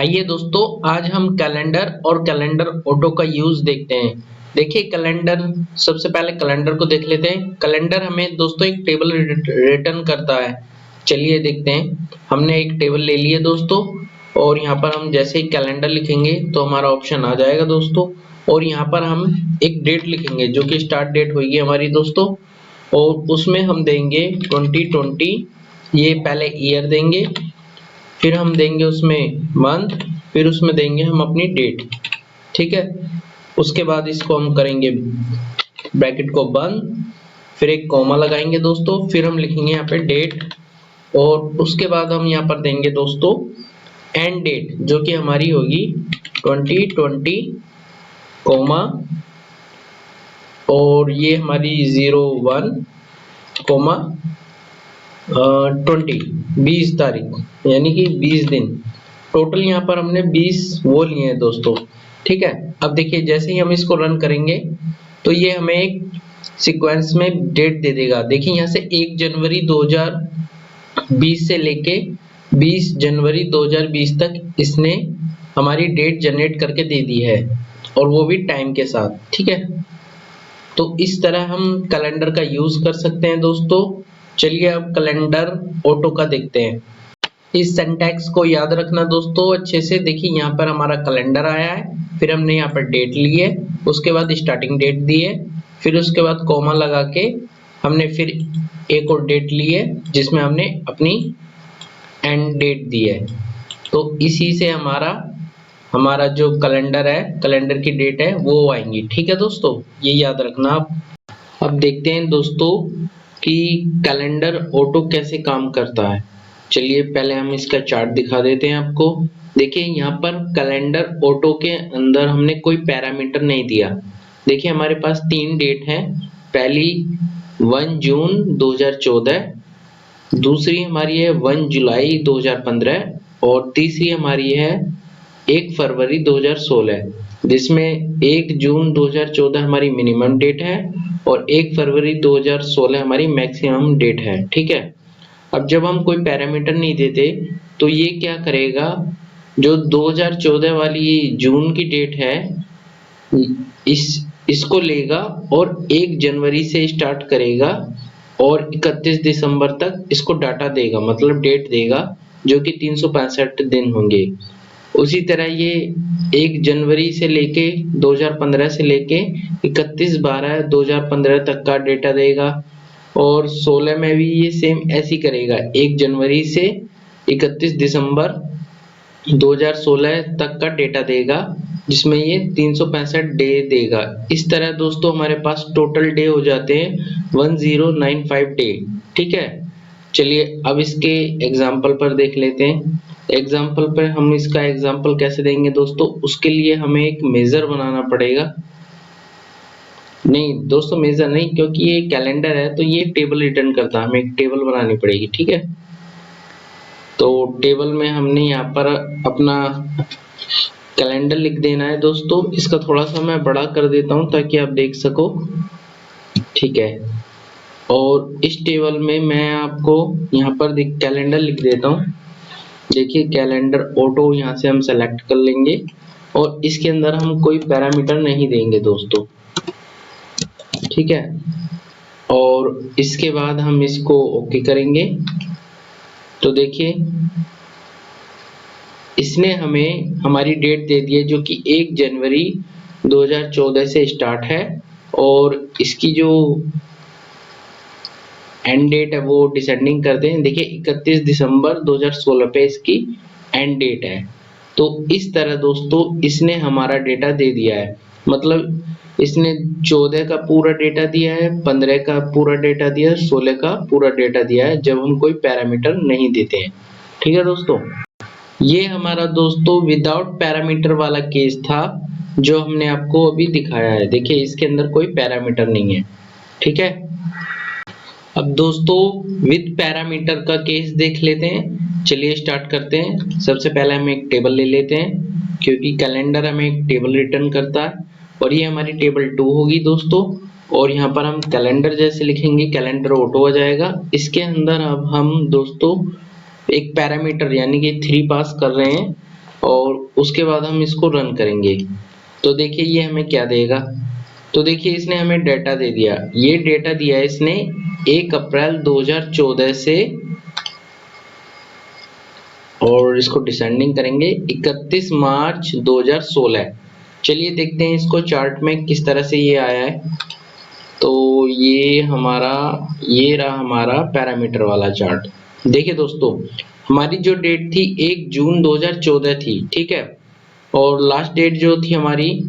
आइए दोस्तों, आज हम कैलेंडर और कैलेंडर ऑटो का यूज देखते हैं। देखिए कैलेंडर, सबसे पहले कैलेंडर को देख लेते हैं। कैलेंडर हमें दोस्तों एक टेबल रिटर्न करता है। चलिए देखते हैं। हमने एक टेबल ले लिया दोस्तों, और यहाँ पर हम जैसे ही कैलेंडर लिखेंगे तो हमारा ऑप्शन आ जाएगा दोस्तों। और यहाँ पर हम एक डेट लिखेंगे जो कि स्टार्ट डेट होगी हमारी दोस्तों, और उसमें हम देंगे 2020। ये पहले ईयर देंगे, फिर हम देंगे उसमें मंथ, फिर उसमें देंगे हम अपनी डेट। ठीक है, उसके बाद इसको हम करेंगे ब्रैकेट को बंद, फिर एक कॉमा लगाएंगे दोस्तों, फिर हम लिखेंगे यहाँ पे डेट, और उसके बाद हम यहाँ पर देंगे दोस्तों एंड डेट जो कि हमारी होगी 2020 कॉमा, और ये हमारी 01 कॉमा 20 तारीख, यानी कि 20 दिन। टोटल यहाँ पर हमने 20 वो लिए हैं दोस्तों। ठीक है, अब देखिए जैसे ही हम इसको रन करेंगे तो ये हमें एक सीक्वेंस में डेट दे देगा। देखिए यहाँ से 1 जनवरी 2020 से लेके 20 जनवरी 2020 तक इसने हमारी डेट जनरेट करके दे दी है, और वो भी टाइम के साथ। ठीक है, तो इस तरह हम कैलेंडर का यूज कर सकते हैं दोस्तों। चलिए अब कैलेंडर ऑटो का देखते हैं। इस सिंटैक्स को याद रखना दोस्तों अच्छे से। देखिए यहाँ पर हमारा कैलेंडर आया है, फिर हमने यहाँ पर डेट ली है, उसके बाद स्टार्टिंग डेट दी है, फिर उसके बाद कॉमा लगा के हमने फिर एक और डेट ली है जिसमें हमने अपनी एंड डेट दी है। तो इसी से हमारा जो कैलेंडर है, कैलेंडर की डेट है वो आएंगी। ठीक है दोस्तों, ये याद रखना आप। अब देखते हैं दोस्तों कि कैलेंडर ऑटो कैसे काम करता है। चलिए पहले हम इसका चार्ट दिखा देते हैं आपको। देखिए यहाँ पर कैलेंडर ऑटो के अंदर हमने कोई पैरामीटर नहीं दिया। देखिए हमारे पास 3 डेट हैं। पहली 1 जून 2014, दूसरी हमारी है 1 जुलाई 2015, और तीसरी हमारी है 1 फरवरी 2016, जिसमें 1 जून 2014 हमारी मिनिमम डेट है और 1 फरवरी 2016 हमारी मैक्सिमम डेट है। ठीक है, अब जब हम कोई पैरामीटर नहीं देते तो ये क्या करेगा, जो 2014 वाली जून की डेट है इसको लेगा और 1 जनवरी से स्टार्ट करेगा और 31 दिसंबर तक इसको डाटा देगा, मतलब डेट देगा, जो कि 365 दिन होंगे। उसी तरह ये 1 जनवरी से लेके 2015 से लेके 31/12/2015 तक का डेटा देगा, और 16 में भी ये सेम ऐसी करेगा, 1 जनवरी से 31 दिसंबर 2016 तक का डेटा देगा, जिसमें ये 365 डे देगा। इस तरह दोस्तों हमारे पास टोटल डे हो जाते हैं 1095 डे। ठीक है, चलिए अब इसके एग्जाम्पल पर देख लेते हैं। एग्जाम्पल पर हम इसका एग्जाम्पल कैसे देंगे दोस्तों, उसके लिए हमें एक मेजर बनाना पड़ेगा। नहीं दोस्तों, मेजर नहीं, क्योंकि ये कैलेंडर है तो ये टेबल रिटर्न करता है, हमें एक टेबल बनानी पड़ेगी। ठीक है, तो टेबल में हमने यहाँ पर अपना कैलेंडर लिख देना है दोस्तों। इसका थोड़ा सा मैं बड़ा कर देता हूँ ताकि आप देख सको। ठीक है, और इस टेबल में मैं आपको यहाँ पर कैलेंडर लिख देता हूँ। देखिए कैलेंडर ऑटो यहाँ से हम सेलेक्ट कर लेंगे, और इसके अंदर हम कोई पैरामीटर नहीं देंगे दोस्तों। ठीक है, और इसके बाद हम इसको ओके करेंगे। तो देखिए इसने हमें हमारी डेट दे दी है जो कि 1 जनवरी 2014 से स्टार्ट है, और इसकी जो एंड डेट है वो डिसेंडिंग करते हैं। देखिए 31 दिसंबर 2016 पे इसकी एंड डेट है। तो इस तरह दोस्तों इसने हमारा डेटा दे दिया है, मतलब इसने 14 का पूरा डेटा दिया है, 15 का पूरा डेटा दिया है, 16 का पूरा डेटा दिया है, जब हम कोई पैरामीटर नहीं देते हैं। ठीक है दोस्तों, ये हमारा दोस्तों विदाउट पैरामीटर वाला केस था जो हमने आपको अभी दिखाया है। देखिए इसके अंदर कोई पैरामीटर नहीं है। ठीक है, अब दोस्तों विद पैरामीटर का केस देख लेते हैं। चलिए स्टार्ट करते हैं। सबसे पहले हम एक टेबल ले लेते हैं, क्योंकि कैलेंडर हमें एक टेबल रिटर्न करता है, और ये हमारी टेबल 2 होगी दोस्तों। और यहाँ पर हम कैलेंडर जैसे लिखेंगे, कैलेंडर ऑटो आ जाएगा। इसके अंदर अब हम दोस्तों एक पैरामीटर यानी कि 3 पास कर रहे हैं, और उसके बाद हम इसको रन करेंगे। तो देखिए ये हमें क्या देगा, तो देखिए इसने हमें डेटा दे दिया, ये डेटा दिया है इसने 1 अप्रैल 2014 से, और इसको डिसेंडिंग करेंगे 31 मार्च 2016। चलिए देखते हैं इसको चार्ट में किस तरह से ये आया है। तो ये रहा हमारा पैरामीटर वाला चार्ट। देखिए दोस्तों, हमारी जो डेट थी 1 जून 2014 थी, ठीक है, और लास्ट डेट जो थी हमारी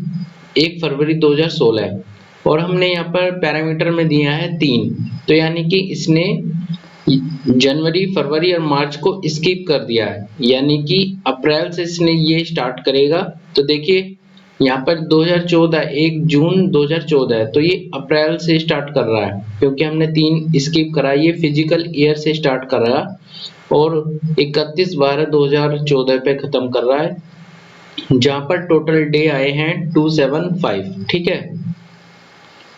1 फरवरी 2016, और हमने यहाँ पर पैरामीटर में दिया है 3, तो यानी कि इसने जनवरी, फरवरी और मार्च को स्किप कर दिया है, यानी कि अप्रैल से इसने ये स्टार्ट करेगा। तो देखिए यहाँ पर 2014, 1 जून 2014 है, तो ये अप्रैल से स्टार्ट कर रहा है, क्योंकि हमने 3 स्किप करा, ये फिजिकल ईयर से स्टार्ट कर रहा है और 31/12/2014 पे खत्म कर रहा है, जहाँ पर टोटल डे आए हैं 275, ठीक है।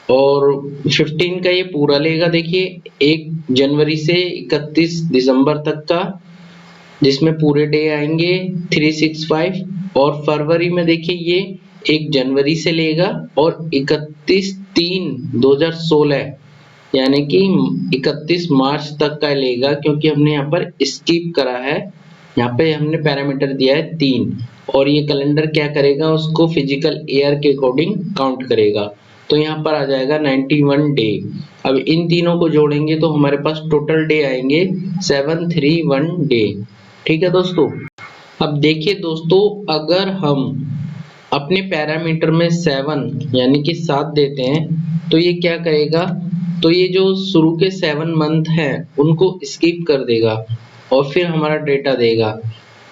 और 15 का ये पूरा लेगा, देखिए 1 जनवरी से 31 दिसंबर तक का, जिसमें पूरे डे आएंगे 365, और फरवरी में देखिए ये 1 जनवरी से लेगा और 31/3/2016 यानी कि 31 मार्च तक का लेगा, क्योंकि हमने यहाँ पर स्किप करा है, यहाँ पे हमने पैरामीटर दिया है 3, और ये कैलेंडर क्या करेगा, उसको फिजिकल ईयर के अकॉर्डिंग काउंट करेगा। तो यहाँ पर आ जाएगा 91 डे। अब इन तीनों को जोड़ेंगे तो हमारे पास टोटल डे आएंगे 731 डे, ठीक है दोस्तों। अब देखिए दोस्तों, अगर हम अपने पैरामीटर में 7 यानी कि 7 देते हैं तो ये क्या करेगा, तो ये जो शुरू के 7 मंथ हैं उनको स्किप कर देगा और फिर हमारा डेटा देगा।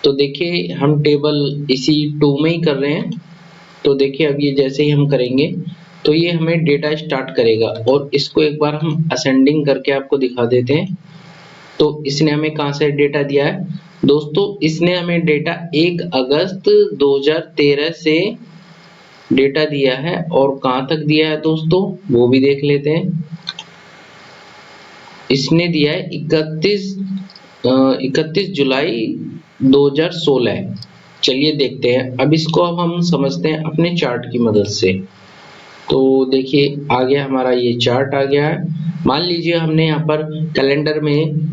तो देखिए हम टेबल इसी 2 में ही कर रहे हैं, तो देखिए अब ये जैसे ही हम करेंगे तो ये हमें डेटा स्टार्ट करेगा, और इसको एक बार हम असेंडिंग करके आपको दिखा देते हैं। तो इसने हमें कहाँ से डेटा दिया है दोस्तों, इसने हमें डेटा 1 अगस्त 2013 से डेटा दिया है, और कहाँ तक दिया है दोस्तों वो भी देख लेते हैं। इसने दिया है 31 जुलाई 2016। चलिए देखते हैं, अब इसको अब हम समझते हैं अपने चार्ट की मदद से। तो देखिए आ गया हमारा ये चार्ट आ गया है। मान लीजिए हमने यहाँ पर कैलेंडर में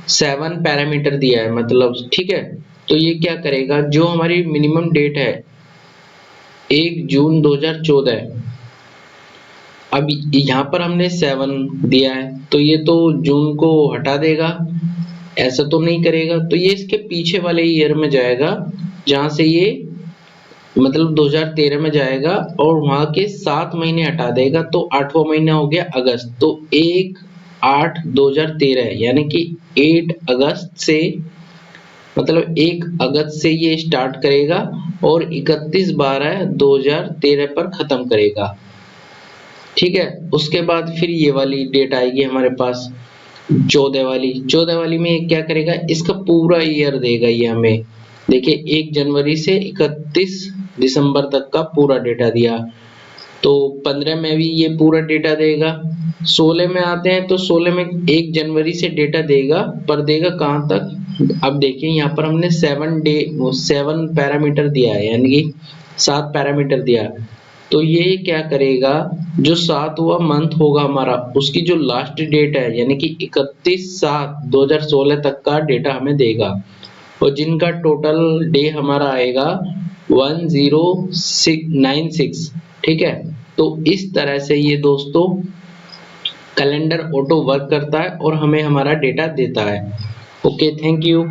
7 पैरामीटर दिया है, मतलब ठीक है, तो ये क्या करेगा, जो हमारी मिनिमम डेट है 1 जून 2014, अब यहाँ पर हमने 7 दिया है, तो ये तो जून को हटा देगा, ऐसा तो नहीं करेगा, तो ये इसके पीछे वाले ईयर में जाएगा, जहां से ये मतलब 2013 में जाएगा, और वहां के 7 महीने हटा देगा, तो 8वां महीना हो गया अगस्त। तो 1/8/2013 यानी कि 8 अगस्त से, मतलब 1 अगस्त से ये स्टार्ट करेगा और 31/12/2013 पर खत्म करेगा, ठीक है। उसके बाद फिर ये वाली डेट आएगी हमारे पास 14 वाली में क्या करेगा, इसका पूरा ईयर देगा ये हमें। देखिए 1 जनवरी से 31 दिसंबर तक का पूरा डेटा दिया, तो 15 में भी ये पूरा डेटा देगा। 16 में आते हैं तो 16 में 1 जनवरी से डेटा देगा, पर देगा कहाँ तक, अब देखिए यहाँ पर हमने 7 पैरामीटर दिया है, यानी कि 7 पैरामीटर दिया, तो ये क्या करेगा, जो 7वां मंथ होगा हमारा, उसकी जो लास्ट डेट है यानी कि 31/7/2016 तक का डेटा हमें देगा, और जिनका टोटल डे हमारा आएगा 1096, ठीक है। तो इस तरह से ये दोस्तों कैलेंडर ऑटो वर्क करता है और हमें हमारा डेटा देता है। Okay, thank you.